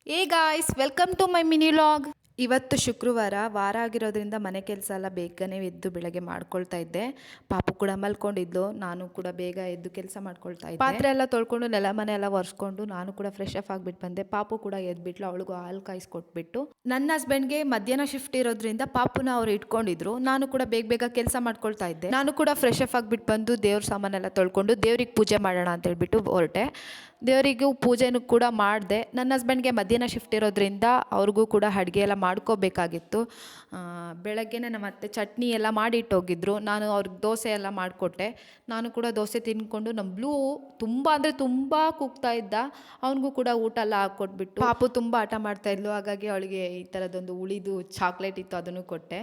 Hey guys, welcome to my mini vlog. ಇವತ್ತು ಶುಕ್ರವಾರ, ವಾರ ಆಗಿರೋದ್ರಿಂದ ಮನೆ ಕೆಲಸ ಎಲ್ಲ ಬೇಗನೆ ಎದ್ದು ಬೆಳಗ್ಗೆ ಮಾಡ್ಕೊಳ್ತಾ ಇದ್ದೆ. ಪಾಪು ಕೂಡ ಮಲ್ಕೊಂಡಿದ್ಲು, ನಾನು ಕೂಡ ಬೇಗ ಎದ್ದು ಕೆಲಸ ಮಾಡ್ಕೊಳ್ತಾ ಇದ್ದೆ. ಪಾತ್ರೆ ಎಲ್ಲ ತೊಳ್ಕೊಂಡು ನೆಲ ಮನೆ ಎಲ್ಲ ಒರೆಸ್ಕೊಂಡು ನಾನು ಕೂಡ ಫ್ರೆಶ್ ಅಪ್ ಆಗಿಬಿಟ್ಟು ಬಂದೆ. ಪಾಪು ಕೂಡ ಎದ್ಬಿಟ್ಲು, ಅವಳಿಗೂ ಹಾಲು ಕಾಯಿಸ್ಕೊಟ್ಬಿಟ್ಟು. ನನ್ನ ಹಸ್ಬೆಂಡ್ಗೆ ಮಧ್ಯಾಹ್ನ ಶಿಫ್ಟ್ ಇರೋದ್ರಿಂದ ಪಾಪುನ ಅವ್ರು ಇಟ್ಕೊಂಡಿದ್ರು. ನಾನು ಕೂಡ ಬೇಗ ಬೇಗ ಕೆಲಸ ಮಾಡ್ಕೊಳ್ತಾ ಇದ್ದೆ. ನಾನು ಕೂಡ ಫ್ರೆಶ್ ಅಪ್ ಆಗಿಬಿಟ್ಟು ಬಂದು ದೇವ್ರ ಸಾಮಾನೆಲ್ಲ ತೊಳ್ಕೊಂಡು ದೇವ್ರಿಗೆ ಪೂಜೆ ಮಾಡೋಣ ಅಂತ ಹೇಳ್ಬಿಟ್ಟು ಹೊರಟೆ. ದೇವರಿಗೂ ಪೂಜೆನೂ ಕೂಡ ಮಾಡಿದೆ. ನನ್ನ ಹಸ್ಬೆಂಡ್ಗೆ ಮಧ್ಯಾಹ್ನ ಶಿಫ್ಟ್ ಇರೋದ್ರಿಂದ ಅವ್ರಿಗೂ ಕೂಡ ಅಡುಗೆ ಎಲ್ಲ ಮಾಡ್ಕೋಬೇಕಾಗಿತ್ತು. ಬೆಳಗ್ಗೆನೇ ನಮ್ಮ ಅತ್ತೆ ಚಟ್ನಿ ಎಲ್ಲ ಮಾಡಿಟ್ಟೋಗಿದ್ರು. ನಾನು ಅವ್ರಿಗೆ ದೋಸೆ ಎಲ್ಲ ಮಾಡಿಕೊಟ್ಟೆ. ನಾನು ಕೂಡ ದೋಸೆ ತಿಂದ್ಕೊಂಡು ನಮ್ಮ ಬ್ಲೂ ತುಂಬ ಅಂದರೆ ತುಂಬ ಕೂಗ್ತಾ ಇದ್ದ. ಅವನಿಗೂ ಕೂಡ ಊಟ ಎಲ್ಲ ಹಾಕ್ಕೊಟ್ಬಿಟ್ಟು, ಪಾಪು ತುಂಬ ಆಟ ಮಾಡ್ತಾಯಿದ್ಲು, ಹಾಗಾಗಿ ಅವಳಿಗೆ ಈ ಥರದೊಂದು ಉಳಿದು ಚಾಕ್ಲೇಟ್ ಇತ್ತು, ಅದನ್ನು ಕೊಟ್ಟೆ.